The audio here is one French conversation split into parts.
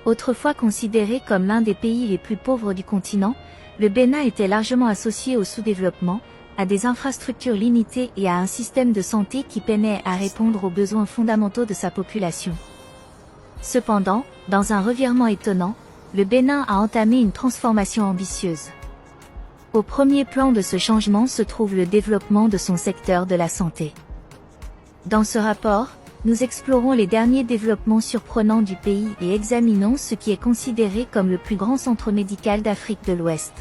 Autrefois considéré comme l'un des pays les plus pauvres du continent, le Bénin était largement associé au sous-développement, à des infrastructures limitées et à un système de santé qui peinait à répondre aux besoins fondamentaux de sa population. Cependant, dans un revirement étonnant, le Bénin a entamé une transformation ambitieuse. Au premier plan de ce changement se trouve le développement de son secteur de la santé. Dans ce rapport, nous explorons les derniers développements surprenants du pays et examinons ce qui est considéré comme le plus grand centre médical d'Afrique de l'Ouest.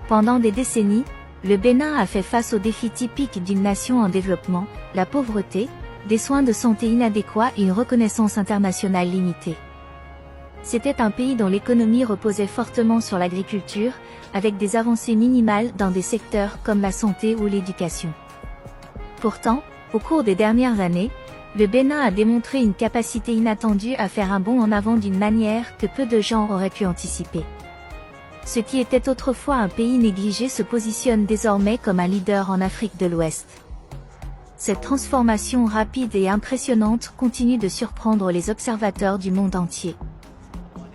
Pendant des décennies, le Bénin a fait face aux défis typiques d'une nation en développement, la pauvreté, des soins de santé inadéquats et une reconnaissance internationale limitée. C'était un pays dont l'économie reposait fortement sur l'agriculture, avec des avancées minimales dans des secteurs comme la santé ou l'éducation. Pourtant, au cours des dernières années, le Bénin a démontré une capacité inattendue à faire un bond en avant d'une manière que peu de gens auraient pu anticiper. Ce qui était autrefois un pays négligé se positionne désormais comme un leader en Afrique de l'Ouest. Cette transformation rapide et impressionnante continue de surprendre les observateurs du monde entier.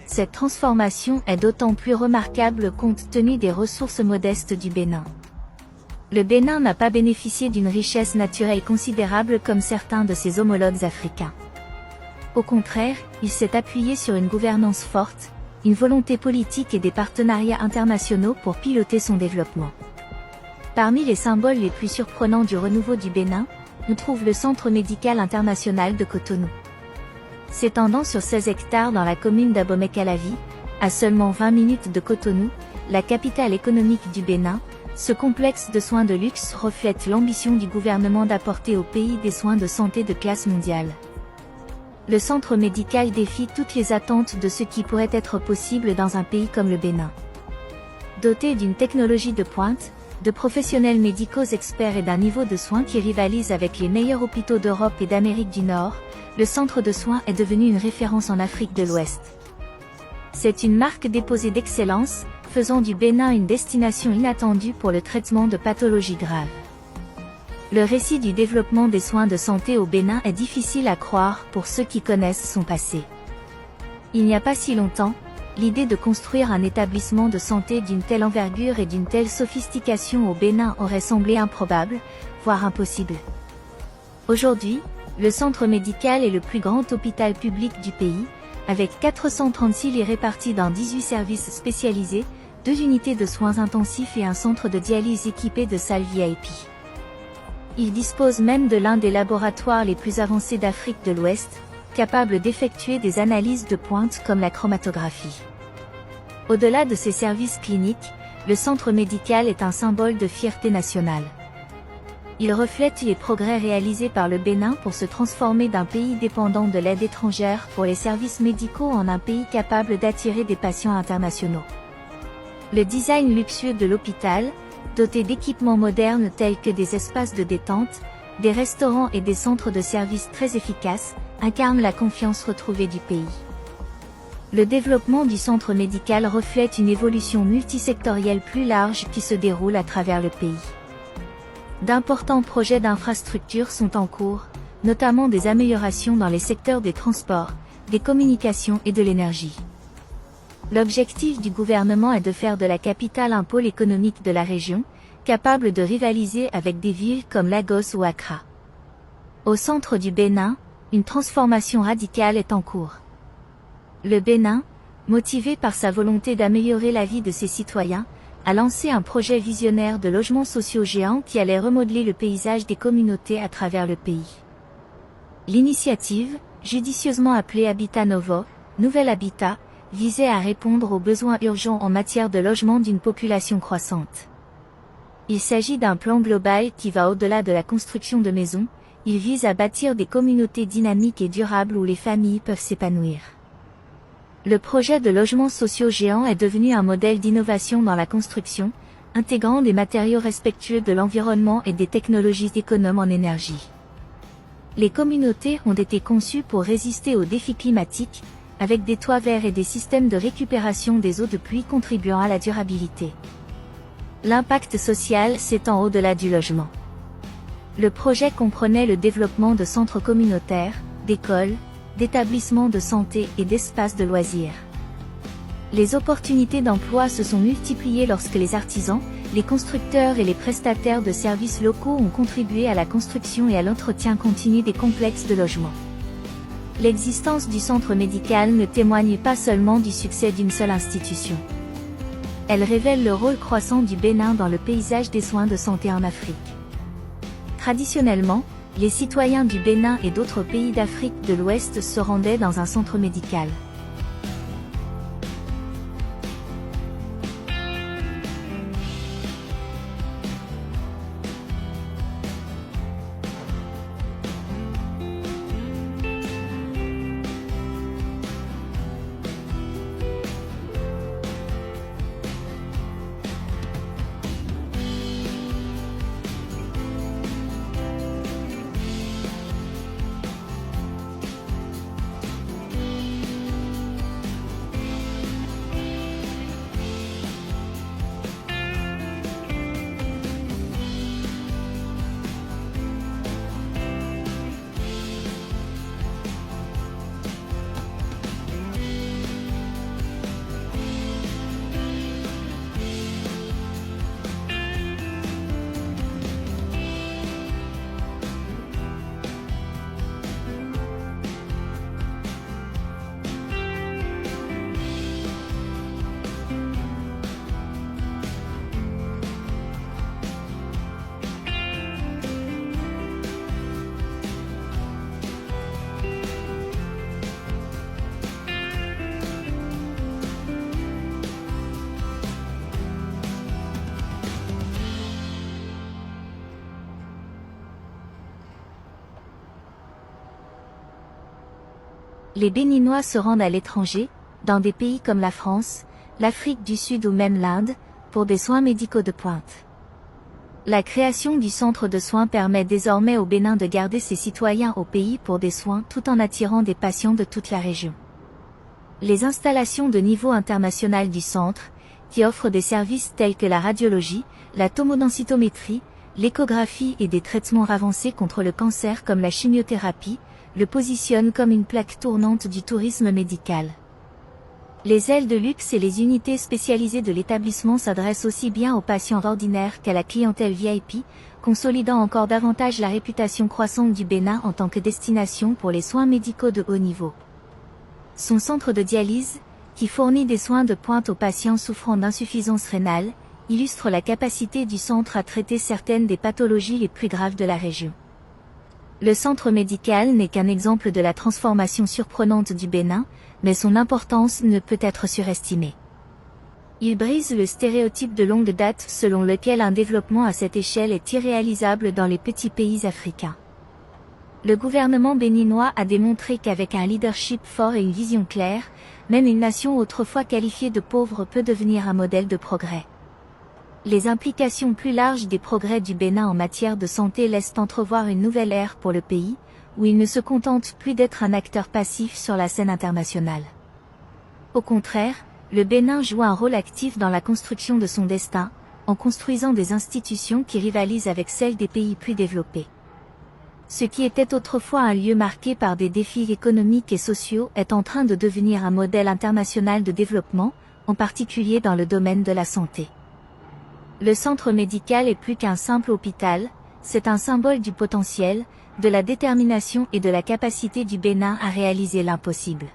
Cette transformation est d'autant plus remarquable compte tenu des ressources modestes du Bénin. Le Bénin n'a pas bénéficié d'une richesse naturelle considérable comme certains de ses homologues africains. Au contraire, il s'est appuyé sur une gouvernance forte, une volonté politique et des partenariats internationaux pour piloter son développement. Parmi les symboles les plus surprenants du renouveau du Bénin, on trouve le Centre médical international de Cotonou. S'étendant sur 16 hectares dans la commune d'Abomey-Calavi, à seulement 20 minutes de Cotonou, la capitale économique du Bénin, ce complexe de soins de luxe reflète l'ambition du gouvernement d'apporter au pays des soins de santé de classe mondiale. Le centre médical défie toutes les attentes de ce qui pourrait être possible dans un pays comme le Bénin. Doté d'une technologie de pointe, de professionnels médicaux experts et d'un niveau de soins qui rivalise avec les meilleurs hôpitaux d'Europe et d'Amérique du Nord, le centre de soins est devenu une référence en Afrique de l'Ouest. C'est une marque déposée d'excellence, faisant du Bénin une destination inattendue pour le traitement de pathologies graves. Le récit du développement des soins de santé au Bénin est difficile à croire pour ceux qui connaissent son passé. Il n'y a pas si longtemps, l'idée de construire un établissement de santé d'une telle envergure et d'une telle sophistication au Bénin aurait semblé improbable, voire impossible. Aujourd'hui, le centre médical est le plus grand hôpital public du pays, avec 436 lits répartis dans 18 services spécialisés, 2 unités de soins intensifs et un centre de dialyse équipé de salles VIP. Il dispose même de l'un des laboratoires les plus avancés d'Afrique de l'Ouest, capable d'effectuer des analyses de pointe comme la chromatographie. Au-delà de ses services cliniques, le centre médical est un symbole de fierté nationale. Il reflète les progrès réalisés par le Bénin pour se transformer d'un pays dépendant de l'aide étrangère pour les services médicaux en un pays capable d'attirer des patients internationaux. Le design luxueux de l'hôpital, doté d'équipements modernes tels que des espaces de détente, des restaurants et des centres de services très efficaces, incarne la confiance retrouvée du pays. Le développement du centre médical reflète une évolution multisectorielle plus large qui se déroule à travers le pays. D'importants projets d'infrastructures sont en cours, notamment des améliorations dans les secteurs des transports, des communications et de l'énergie. L'objectif du gouvernement est de faire de la capitale un pôle économique de la région, capable de rivaliser avec des villes comme Lagos ou Accra. Au centre du Bénin, une transformation radicale est en cours. Le Bénin, motivé par sa volonté d'améliorer la vie de ses citoyens, a lancé un projet visionnaire de logements sociaux géants qui allait remodeler le paysage des communautés à travers le pays. L'initiative, judicieusement appelée Habitat Novo, Nouvel Habitat, visait à répondre aux besoins urgents en matière de logement d'une population croissante. Il s'agit d'un plan global qui va au-delà de la construction de maisons, il vise à bâtir des communautés dynamiques et durables où les familles peuvent s'épanouir. Le projet de logements sociaux géants est devenu un modèle d'innovation dans la construction, intégrant des matériaux respectueux de l'environnement et des technologies économes en énergie. Les communautés ont été conçues pour résister aux défis climatiques, avec des toits verts et des systèmes de récupération des eaux de pluie contribuant à la durabilité. L'impact social s'étend au-delà du logement. Le projet comprenait le développement de centres communautaires, d'écoles, d'établissements de santé et d'espaces de loisirs. Les opportunités d'emploi se sont multipliées lorsque les artisans, les constructeurs et les prestataires de services locaux ont contribué à la construction et à l'entretien continu des complexes de logement. L'existence du centre médical ne témoigne pas seulement du succès d'une seule institution. Elle révèle le rôle croissant du Bénin dans le paysage des soins de santé en Afrique. Traditionnellement, les citoyens du Bénin et d'autres pays d'Afrique de l'Ouest se rendaient dans un centre médical. Les Béninois se rendent à l'étranger, dans des pays comme la France, l'Afrique du Sud ou même l'Inde, pour des soins médicaux de pointe. La création du centre de soins permet désormais au Bénin de garder ses citoyens au pays pour des soins tout en attirant des patients de toute la région. Les installations de niveau international du centre, qui offrent des services tels que la radiologie, la tomodensitométrie, l'échographie et des traitements avancés contre le cancer comme la chimiothérapie, le positionne comme une plaque tournante du tourisme médical. Les ailes de luxe et les unités spécialisées de l'établissement s'adressent aussi bien aux patients ordinaires qu'à la clientèle VIP, consolidant encore davantage la réputation croissante du Bénin en tant que destination pour les soins médicaux de haut niveau. Son centre de dialyse, qui fournit des soins de pointe aux patients souffrant d'insuffisance rénale, illustre la capacité du centre à traiter certaines des pathologies les plus graves de la région. Le centre médical n'est qu'un exemple de la transformation surprenante du Bénin, mais son importance ne peut être surestimée. Il brise le stéréotype de longue date selon lequel un développement à cette échelle est irréalisable dans les petits pays africains. Le gouvernement béninois a démontré qu'avec un leadership fort et une vision claire, même une nation autrefois qualifiée de pauvre peut devenir un modèle de progrès. Les implications plus larges des progrès du Bénin en matière de santé laissent entrevoir une nouvelle ère pour le pays, où il ne se contente plus d'être un acteur passif sur la scène internationale. Au contraire, le Bénin joue un rôle actif dans la construction de son destin, en construisant des institutions qui rivalisent avec celles des pays plus développés. Ce qui était autrefois un lieu marqué par des défis économiques et sociaux est en train de devenir un modèle international de développement, en particulier dans le domaine de la santé. Le centre médical est plus qu'un simple hôpital, c'est un symbole du potentiel, de la détermination et de la capacité du Bénin à réaliser l'impossible.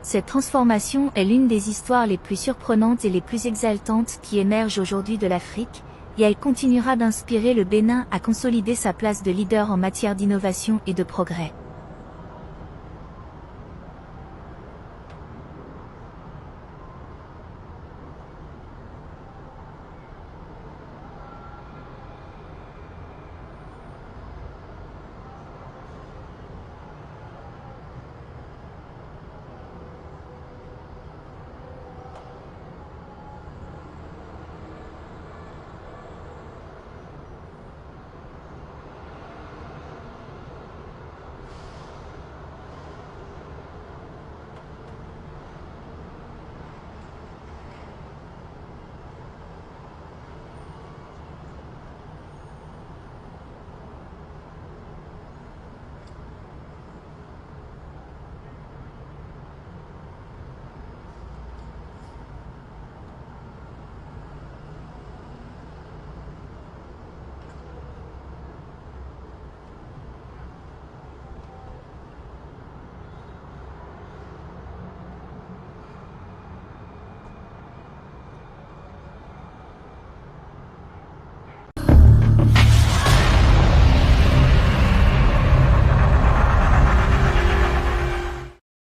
Cette transformation est l'une des histoires les plus surprenantes et les plus exaltantes qui émergent aujourd'hui de l'Afrique, et elle continuera d'inspirer le Bénin à consolider sa place de leader en matière d'innovation et de progrès.